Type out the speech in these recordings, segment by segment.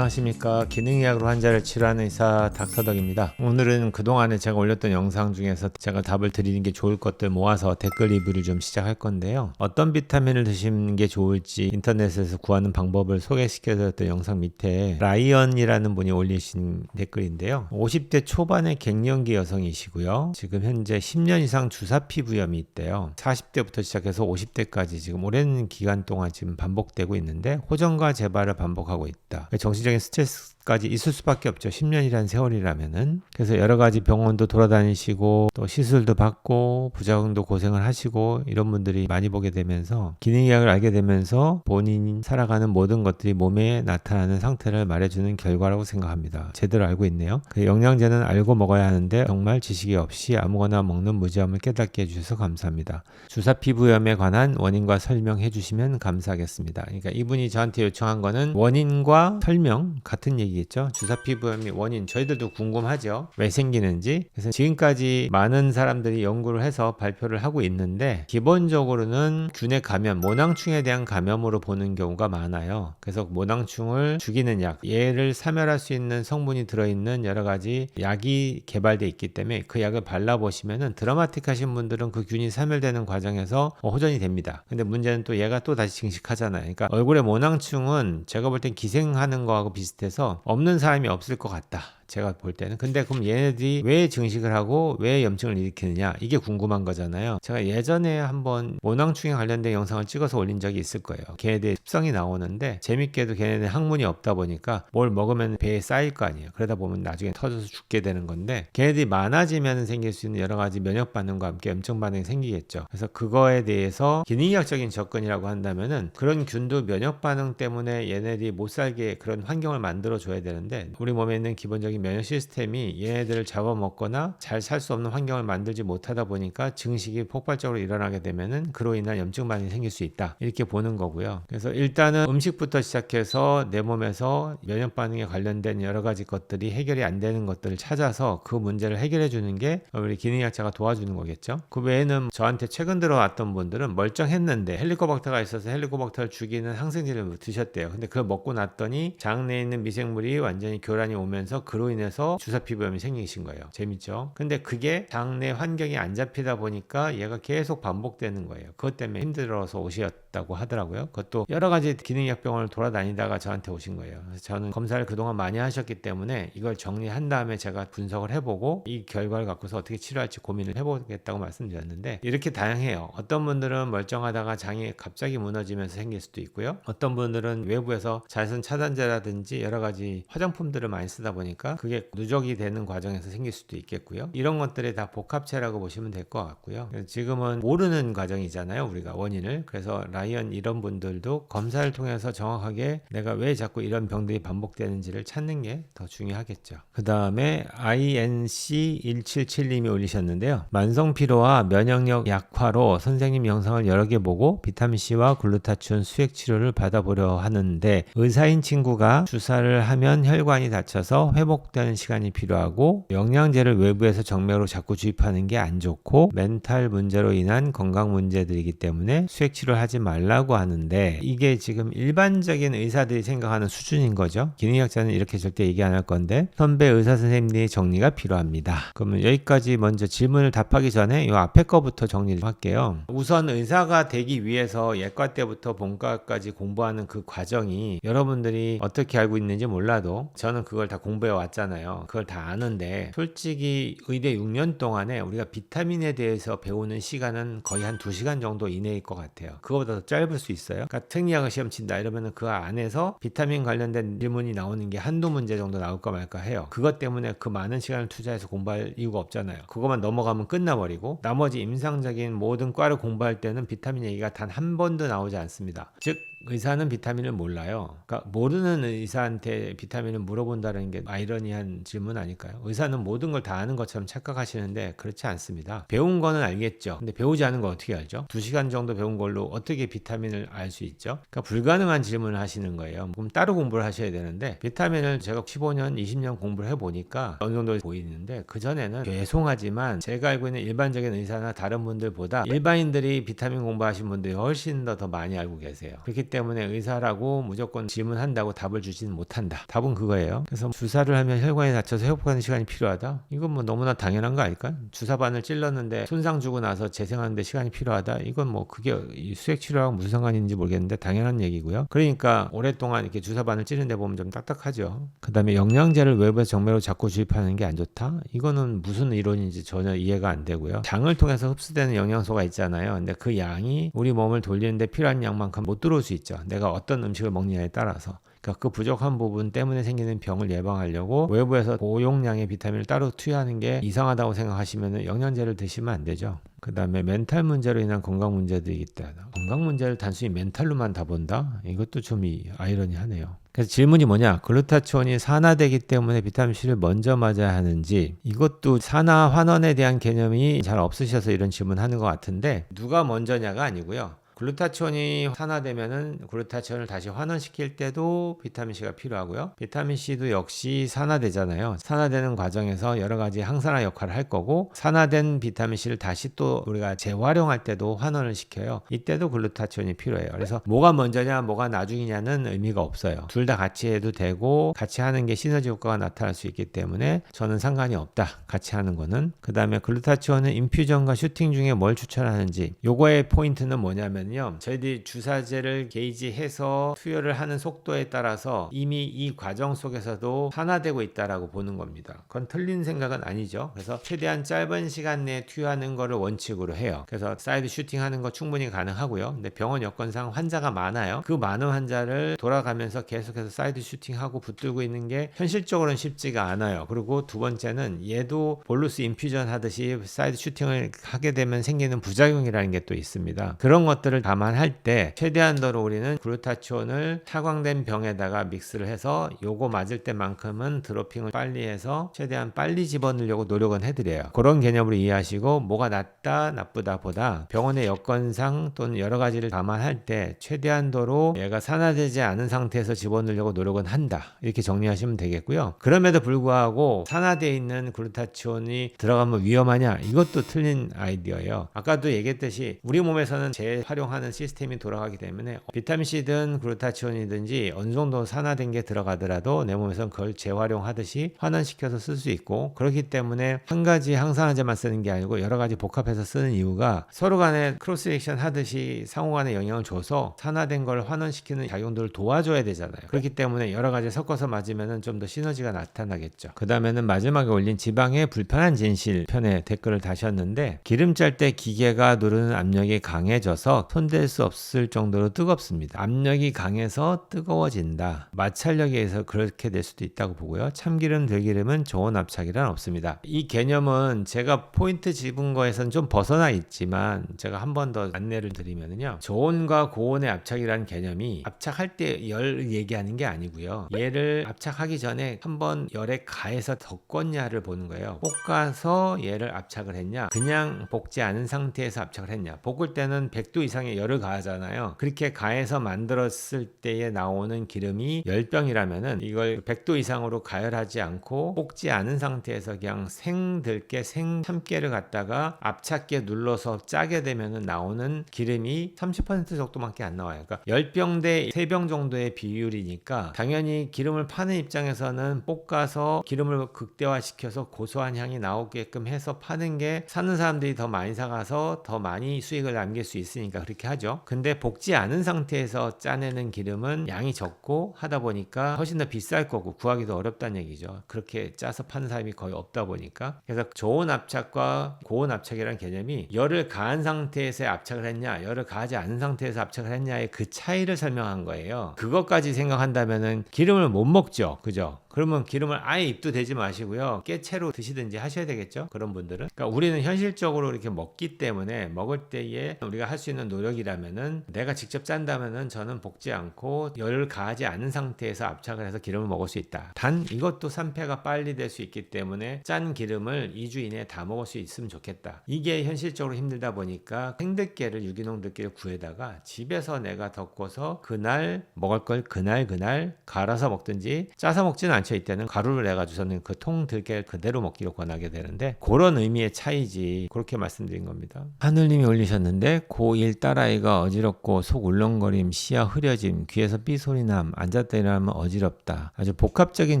안녕하십니까. 기능의학으로 환자를 치료하는 의사 닥터덕입니다. 오늘은 그동안에 제가 올렸던 영상 중에서 제가 답을 드리는 게 좋을 것들 모아서 댓글 리뷰를 좀 시작할 건데요. 어떤 비타민을 드시는 게 좋을지 인터넷에서 구하는 방법을 소개시켜드렸던 영상 밑에 라이언이라는 분이 올리신 댓글인데요. 50대 초반의 갱년기 여성이시고요. 지금 현재 10년 이상 주사 피부염이 있대요. 40대부터 시작해서 50대까지 지금 오랜 기간 동안 지금 반복되고 있는데 호전과 재발을 반복하고 있다. 정신적인 스트레스까지 있을 수밖에 없죠. 10년이라는 세월이라면은. 그래서 여러 가지 병원도 돌아다니시고 또 시술도 받고 부작용도 고생을 하시고 이런 분들이 많이 보게 되면서 기능의학을 알게 되면서 본인이 살아가는 모든 것들이 몸에 나타나는 상태를 말해주는 결과라고 생각합니다. 제대로 알고 있네요. 그 영양제는 알고 먹어야 하는데 정말 지식이 없이 아무거나 먹는 무지함을 깨닫게 해주셔서 감사합니다. 주사 피부염에 관한 원인과 설명해 주시면 감사하겠습니다. 그러니까 이분이 저한테 요청한 거는 원인과 설명 같은 얘기겠죠. 주사 피부염이 원인 저희들도 궁금하죠. 왜 생기는지. 그래서 지금까지 많은 사람들이 연구를 해서 발표를 하고 있는데 기본적으로는 균의 감염, 모낭충에 대한 감염으로 보는 경우가 많아요. 그래서 모낭충을 죽이는 약, 얘를 사멸할 수 있는 성분이 들어있는 여러 가지 약이 개발되어 있기 때문에 그 약을 발라보시면은 드라마틱하신 분들은 그 균이 사멸되는 과정에서 호전이 됩니다. 근데 문제는 또 얘가 또 다시 증식하잖아요. 그러니까 얼굴에 모낭충은 제가 볼 땐 기생하는 거하고 비슷해서 없는 사람이 없을 것 같다. 제가 볼 때는. 근데 그럼 얘네들이 왜 증식을 하고 왜 염증을 일으키느냐 이게 궁금한 거잖아요. 제가 예전에 한번 모낭충에 관련된 영상을 찍어서 올린 적이 있을 거예요. 걔네들 습성이 나오는데 재밌게도 걔네들 항문이 없다 보니까 뭘 먹으면 배에 쌓일 거 아니에요. 그러다 보면 나중에 터져서 죽게 되는 건데 걔네들이 많아지면 생길 수 있는 여러 가지 면역 반응과 함께 염증 반응이 생기겠죠. 그래서 그거에 대해서 기능의학적인 접근이라고 한다면은 그런 균도 면역 반응 때문에 얘네들이 못 살게 그런 환경을 만들어 줘야 되는데 우리 몸에 있는 기본적인 면역 시스템이 얘네들을 잡아먹거나 잘 살 수 없는 환경을 만들지 못하다 보니까 증식이 폭발적으로 일어나게 되면은 그로 인한 염증 반응이 생길 수 있다. 이렇게 보는 거고요. 그래서 일단은 음식부터 시작해서 내 몸에서 면역 반응에 관련된 여러 가지 것들이 해결이 안 되는 것들을 찾아서 그 문제를 해결해 주는 게 우리 기능의학자가 도와주는 거겠죠. 그 외에는 저한테 최근 들어왔던 분들은 멀쩡했는데 헬리코박터가 있어서 헬리코박터를 죽이는 항생제를 드셨대요. 근데 그걸 먹고 났더니 장 내에 있는 미생물이 완전히 교란이 오면서 그로 인해서 주사 피부염이 생기신 거예요. 재밌죠? 근데 그게 장내 환경이 안 잡히다 보니까 얘가 계속 반복되는 거예요. 그것 때문에 힘들어서 오셨다고 하더라고요. 그것도 여러 가지 기능의학 병원을 돌아다니다가 저한테 오신 거예요. 그래서 저는 검사를 그동안 많이 하셨기 때문에 이걸 정리한 다음에 제가 분석을 해보고 이 결과를 갖고서 어떻게 치료할지 고민을 해보겠다고 말씀드렸는데 이렇게 다양해요. 어떤 분들은 멀쩡하다가 장이 갑자기 무너지면서 생길 수도 있고요. 어떤 분들은 외부에서 자외선 차단제라든지 여러 가지 화장품들을 많이 쓰다 보니까 그게 누적이 되는 과정에서 생길 수도 있겠고요. 이런 것들이 다 복합체라고 보시면 될 것 같고요. 지금은 모르는 과정이잖아요. 우리가 원인을. 그래서 라이언 이런 분들도 검사를 통해서 정확하게 내가 왜 자꾸 이런 병들이 반복되는지를 찾는 게 더 중요하겠죠. 그 다음에 INC177님이 올리셨는데요. 만성피로와 면역력 약화로 선생님 영상을 여러 개 보고 비타민C와 글루타치온 수액 치료를 받아보려 하는데 의사인 친구가 주사를 하면 혈관이 닫혀서 회복되는 시간이 필요하고 영양제를 외부에서 정맥으로 자꾸 주입하는 게 안 좋고 멘탈 문제로 인한 건강 문제들이기 때문에 수액 치료를 하지 말라고 하는데 이게 지금 일반적인 의사들이 생각하는 수준인 거죠. 기능의학자는 이렇게 절대 얘기 안 할 건데 선배 의사 선생님들의 정리가 필요합니다. 그러면 여기까지 먼저 질문을 답하기 전에 이 앞에 거부터 정리를 할게요. 우선 의사가 되기 위해서 예과 때부터 본과까지 공부하는 그 과정이 여러분들이 어떻게 알고 있는지 몰라도 저는 그걸 다 공부해 왔잖아요. 그걸 다 아는데 솔직히 의대 6년 동안에 우리가 비타민에 대해서 배우는 시간은 거의 한 2시간 정도 이내일 것 같아요. 그거보다 더 짧을 수 있어요. 그러니까 특이학을 시험 친다 이러면은 그 안에서 비타민 관련된 질문이 나오는 게 한두 문제 정도 나올까 말까 해요. 그것 때문에 그 많은 시간을 투자해서 공부할 이유가 없잖아요. 그것만 넘어가면 끝나버리고 나머지 임상적인 모든 과를 공부할 때는 비타민 얘기가 단 한 번도 나오지 않습니다. 즉 의사는 비타민을 몰라요. 그러니까 모르는 의사한테 비타민을 물어본다는 게 아이러니한 질문 아닐까요? 의사는 모든 걸 다 아는 것처럼 착각하시는데 그렇지 않습니다. 배운 거는 알겠죠. 근데 배우지 않은 거 어떻게 알죠? 2시간 정도 배운 걸로 어떻게 비타민을 알 수 있죠? 그러니까 불가능한 질문을 하시는 거예요. 그럼 따로 공부를 하셔야 되는데 비타민을 제가 15년, 20년 공부를 해보니까 어느 정도 보이는데 그전에는 죄송하지만 제가 알고 있는 일반적인 의사나 다른 분들보다 일반인들이 비타민 공부하신 분들이 훨씬 더 많이 알고 계세요. 그렇기 때문에 의사라고 무조건 질문한다고 답을 주지는 못한다. 답은 그거예요. 그래서 주사를 하면 혈관이 다쳐서 회복하는 시간이 필요하다. 이건 뭐 너무나 당연한 거 아닐까? 주사바늘 찔렀는데 손상 주고 나서 재생하는데 시간이 필요하다. 이건 뭐 그게 수액 치료하고 무슨 상관이 있는지 모르겠는데 당연한 얘기고요. 그러니까 오랫동안 이렇게 주사바늘 찌는데 보면 좀 딱딱하죠. 그 다음에 영양제를 외부에서 정맥으로 자꾸 주입하는 게 안 좋다. 이거는 무슨 이론인지 전혀 이해가 안 되고요. 장을 통해서 흡수되는 영양소가 있잖아요. 근데 그 양이 우리 몸을 돌리는데 필요한 양만큼 못 들어올 수 있죠. 내가 어떤 음식을 먹느냐에 따라서. 그러니까 그 부족한 부분 때문에 생기는 병을 예방하려고 외부에서 고용량의 비타민을 따로 투여하는 게 이상하다고 생각하시면 영양제를 드시면 안 되죠. 그 다음에 멘탈 문제로 인한 건강 문제들이 있다. 건강 문제를 단순히 멘탈로만 다 본다? 이것도 좀 아이러니하네요. 그래서 질문이 뭐냐? 글루타치온이 산화되기 때문에 비타민C를 먼저 맞아야 하는지, 이것도 산화 환원에 대한 개념이 잘 없으셔서 이런 질문하는 것 같은데, 누가 먼저냐가 아니고요. 글루타치온이 산화되면은 글루타치온을 다시 환원시킬 때도 비타민C가 필요하고요. 비타민C도 역시 산화되잖아요. 산화되는 과정에서 여러 가지 항산화 역할을 할 거고, 산화된 비타민C를 다시 또 우리가 재활용할 때도 환원을 시켜요. 이때도 글루타치온이 필요해요. 그래서 뭐가 먼저냐 뭐가 나중이냐는 의미가 없어요. 둘 다 같이 해도 되고 같이 하는 게 시너지 효과가 나타날 수 있기 때문에 저는 상관이 없다. 같이 하는 거는. 그 다음에 글루타치온은 인퓨전과 슈팅 중에 뭘 추천하는지, 요거의 포인트는 뭐냐면 저희들이 주사제를 게이지해서 투여를 하는 속도에 따라서 이미 이 과정 속에서도 산화되고 있다라고 보는 겁니다. 그건 틀린 생각은 아니죠. 그래서 최대한 짧은 시간 내에 투여하는 거를 원칙으로 해요. 그래서 사이드 슈팅하는 거 충분히 가능하고요. 근데 병원 여건상 환자가 많아요. 그 많은 환자를 돌아가면서 계속해서 사이드 슈팅하고 붙들고 있는 게 현실적으로는 쉽지가 않아요. 그리고 두 번째는 얘도 볼루스 인퓨전 하듯이 사이드 슈팅을 하게 되면 생기는 부작용이라는 게 또 있습니다. 그런 것들을 감안할 때 최대한도로 우리는 글루타치온을 차광된 병에다가 믹스를 해서 요거 맞을 때만큼은 드로핑을 빨리 해서 최대한 빨리 집어넣으려고 노력은 해드려요. 그런 개념으로 이해하시고, 뭐가 낫다 나쁘다 보다 병원의 여건상 또는 여러 가지를 감안할 때 최대한도로 얘가 산화되지 않은 상태에서 집어넣으려고 노력은 한다. 이렇게 정리하시면 되겠고요. 그럼에도 불구하고 산화되어 있는 글루타치온이 들어가면 위험하냐? 이것도 틀린 아이디어예요. 아까도 얘기했듯이 우리 몸에서는 재활용하는 시스템이 돌아가기 때문에 비타민C든 글루타치온이든지 어느 정도 산화된 게 들어가더라도 내 몸에서는 그걸 재활용하듯이 환원시켜서 쓸 수 있고, 그렇기 때문에 한 가지 항산화제만 쓰는 게 아니고 여러 가지 복합해서 쓰는 이유가 서로 간에 크로스 리액션 하듯이 상호 간에 영향을 줘서 산화된 걸 환원시키는 작용들을 도와줘야 되잖아요. 그렇기 때문에 여러 가지 섞어서 맞으면 좀 더 시너지가 나타나겠죠. 그 다음에는 마지막에 올린 지방의 불편한 진실 편에 댓글을 다셨는데, 기름 짤 때 기계가 누르는 압력이 강해져서 손댈 수 없을 정도로 뜨겁습니다. 압력이 강해서 뜨거워진다. 마찰력에 의해서 그렇게 될 수도 있다고 보고요. 참기름, 들기름은 저온 압착이란 없습니다. 이 개념은 제가 포인트 집은 거에서는 좀 벗어나 있지만 제가 한 번 더 안내를 드리면요. 저온과 고온의 압착이라는 개념이 압착할 때 열 얘기하는 게 아니고요. 얘를 압착하기 전에 한번 열에 가해서 덮었냐를 보는 거예요. 볶아서 얘를 압착을 했냐, 그냥 볶지 않은 상태에서 압착을 했냐. 볶을 때는 100도 이상의 열을 가하잖아요. 그렇게 가해서 만들었을 때에 나오는 기름이 열병이라면은 이걸 100도 이상으로 가열하지 않고 볶지 않은 상태에서 그냥 생들깨, 생참깨를 갖다가 압착기에 눌러서 짜게 되면은 나오는 기름이 30% 정도밖에 안 나와요. 그러니까 10병 대 3병 정도의 비율이니까 당연히 기름을 파는 입장에서는 볶아서 기름을 극대화시켜서 고소한 향이 나오게끔 해서 파는 게 사는 사람들이 더 많이 사가서 더 많이 수익을 남길 수 있으니까 그렇게 하죠. 근데 볶지 않은 상태에서 짜내는 기름은 양이 적고 하다 보니까 훨씬 더 비쌀 거고 구하기도 어렵다는 얘기죠. 그렇게 짜서 파는 사람이 거의 없다 보니까. 그래서 저온 압착과 고온 압착이라는 개념이 열을 가한 상태에서 압착을 했냐, 열을 가하지 않은 상태에서 압착을 했냐의 그 차이를 설명한 거예요. 그것까지 생각한다면은 기름을 못 먹죠. 그죠? 그러면 기름을 아예 입도 대지 마시고요. 깨채로 드시든지 하셔야 되겠죠. 그런 분들은. 그러니까 우리는 현실적으로 이렇게 먹기 때문에 먹을 때에 우리가 할 수 있는 노력이라면은, 내가 직접 짠다면은 저는 볶지 않고 열을 가하지 않은 상태에서 압착을 해서 기름을 먹을 수 있다. 단 이것도 산패가 빨리 될 수 있기 때문에 짠 기름을 2주 이내에 다 먹을 수 있으면 좋겠다. 이게 현실적으로 힘들다 보니까 생들깨를, 유기농 들깨를 구해다가 집에서 내가 덮고서 그날 먹을 걸 그날 갈아서 먹든지, 짜서 먹지는 않죠. 이때는 가루를 내가지고서는 그 통 들깨를 그대로 먹기로 권하게 되는데, 그런 의미의 차이지. 그렇게 말씀드린 겁니다. 하늘님이 올리셨는데 고1 딸아이가 어지럽고 속 울렁거림, 시야 흐려짐, 귀에서 삐소리남, 앉았다 일어나면 어지럽다. 아주 복합적인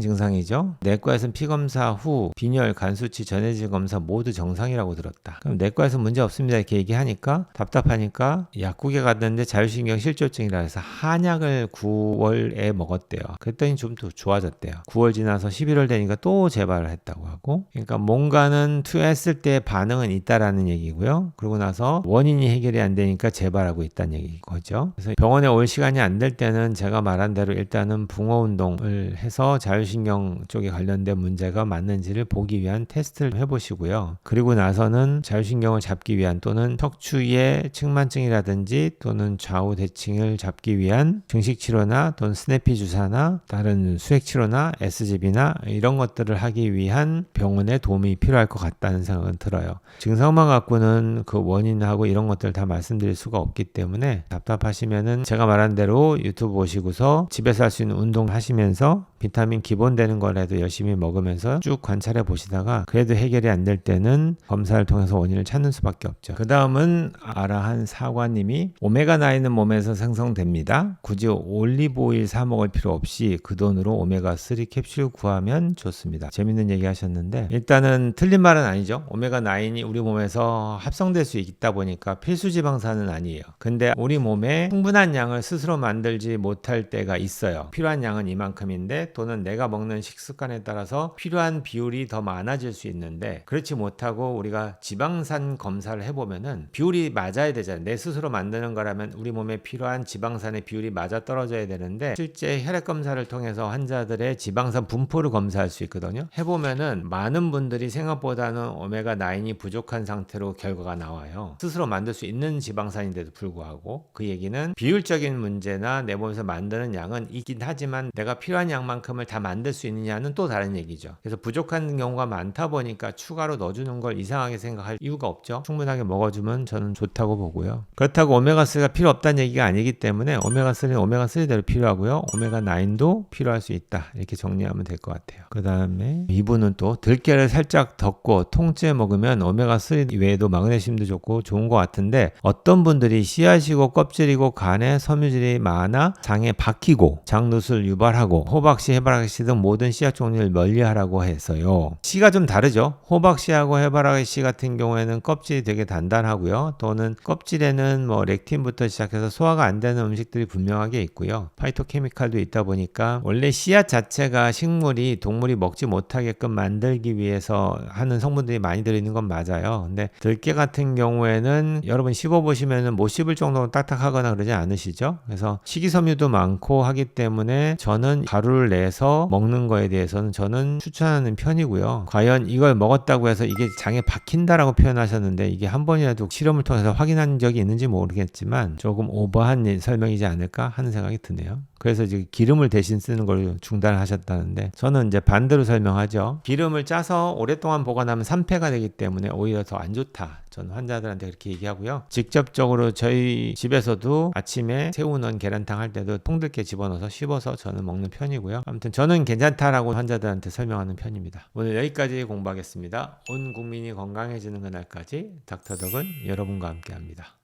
증상이죠. 내과에서는 피검사 후 빈혈, 간수치, 전해질 검사 모두 정상이라고 들었다. 그럼 내과에서 문제 없습니다 이렇게 얘기하니까 답답하니까 약국에 갔는데 자율신경 실조증이라 해서 한약을 9월에 먹었대요. 그랬더니 좀 더 좋아졌대요. 9월 지나서 11월 되니까 또 재발을 했다고 하고, 그러니까 뭔가는 투여했을 때 반응은 있다라는 얘기고요. 그러고 나서 원인이 해결이 안 되니까 재발하고 있다는 얘기거죠. 그래서 병원에 올 시간이 안 될 때는 제가 말한 대로 일단은 붕어 운동을 해서 자율신경 쪽에 관련된 문제가 맞는지를 보기 위한 테스트를 해보시고요. 그리고 나서는 자율신경을 잡기 위한 또는 척추의 측만증이라든지 또는 좌우 대칭을 잡기 위한 증식치료나 또는 스내피 주사나 다른 수액치료나 SGB나 이런 것들을 하기 위한 병원의 도움이 필요할 것 같다는 생각은 들어요. 증상만 갖고는 그 원인하고 이런 것들을 다 말씀드릴 수가 없기 때문에 답답하시면은 제가 말한 대로 유튜브 보시고서 집에서 할 수 있는 운동 하시면서 비타민 기본 되는 거라도 열심히 먹으면서 쭉 관찰해 보시다가 그래도 해결이 안 될 때는 검사를 통해서 원인을 찾는 수밖에 없죠. 그 다음은 아라한 사관님이 오메가9는 몸에서 생성됩니다. 굳이 올리브 오일 사 먹을 필요 없이 그 돈으로 오메가3 캡슐 구하면 좋습니다. 재밌는 얘기 하셨는데 일단은 틀린 말은 아니죠. 오메가9이 우리 몸에서 합성될 수 있다 보니까 필수 지방산은 아니에요. 근데 우리 몸에 충분한 양을 스스로 만들지 못할 때가 있어요. 필요한 양은 이만큼인데 또는 내가 먹는 식습관에 따라서 필요한 비율이 더 많아질 수 있는데 그렇지 못하고 우리가 지방산 검사를 해보면은 비율이 맞아야 되잖아요. 내 스스로 만드는 거라면 우리 몸에 필요한 지방산의 비율이 맞아 떨어져야 되는데 실제 혈액 검사를 통해서 환자들의 지방산 분포를 검사할 수 있거든요. 해보면은 많은 분들이 생각보다는 오메가9이 부족한 상태로 결과가 나와요. 스스로 만들 수 있는 지방산인데도 불구하고 그 얘기는 비율적인 문제나 내 몸에서 만드는 양은 있긴 하지만 내가 필요한 양만큼을 다 만들 수 있느냐는 또 다른 얘기죠. 그래서 부족한 경우가 많다 보니까 추가로 넣어주는 걸 이상하게 생각할 이유가 없죠. 충분하게 먹어주면 저는 좋다고 보고요. 그렇다고 오메가3가 필요 없다는 얘기가 아니기 때문에 오메가3는 오메가3대로 필요하고요. 오메가9도 필요할 수 있다. 이렇게 정리하면 될 것 같아요. 그 다음에 이분은 또 들깨를 살짝 덮고 통째 먹으면 오메가3 외에도 마그네슘도 좋고 좋은 것 같은데 어떤 분들이 씨앗이고 껍질이고 간에 섬유질이 많아 장에 박히고 장누술 유발하고 호박씨, 해바라기씨 등 모든 씨앗 종류를 멀리하라고 해서요. 씨가 좀 다르죠. 호박씨하고 해바라기씨 같은 경우에는 껍질이 되게 단단하고요. 또는 껍질에는 뭐 렉틴부터 시작해서 소화가 안 되는 음식들이 분명하게 있고요. 파이토케미칼도 있다 보니까 원래 씨앗 자체가 식물이 동물이 먹지 못하게끔 만들기 위해서 하는 성분들이 많이 들어있는 건 맞아요. 근데 들깨 같은 경우에는 여러분 씹어보시면은 못 씹을 정도로 딱딱하거나 그러지 않으시죠? 그래서 식이섬유도 많고 하기 때문에 저는 가루를 내서 먹는 거에 대해서는 저는 추천하는 편이고요. 과연 이걸 먹었다고 해서 이게 장에 박힌다라고 표현하셨는데 이게 한 번이라도 실험을 통해서 확인한 적이 있는지 모르겠지만 조금 오버한 설명이지 않을까 하는 생각이 드네요. 그래서 이제 기름을 대신 쓰는 걸 중단하셨다는데 저는 이제 반대로 설명하죠. 기름을 짜서 오랫동안 보관하면 산패가 되기 때문에 오히려 더 안 좋다. 저는 환자들한테 그렇게 얘기하고요. 직접적으로 저희 집에서도 아침에 새우 넣은 계란탕 할 때도 통들깨 집어넣어서 씹어서 저는 먹는 편이고요. 아무튼 저는 괜찮다라고 환자들한테 설명하는 편입니다. 오늘 여기까지 공부하겠습니다. 온 국민이 건강해지는 그날까지 닥터덕은 여러분과 함께합니다.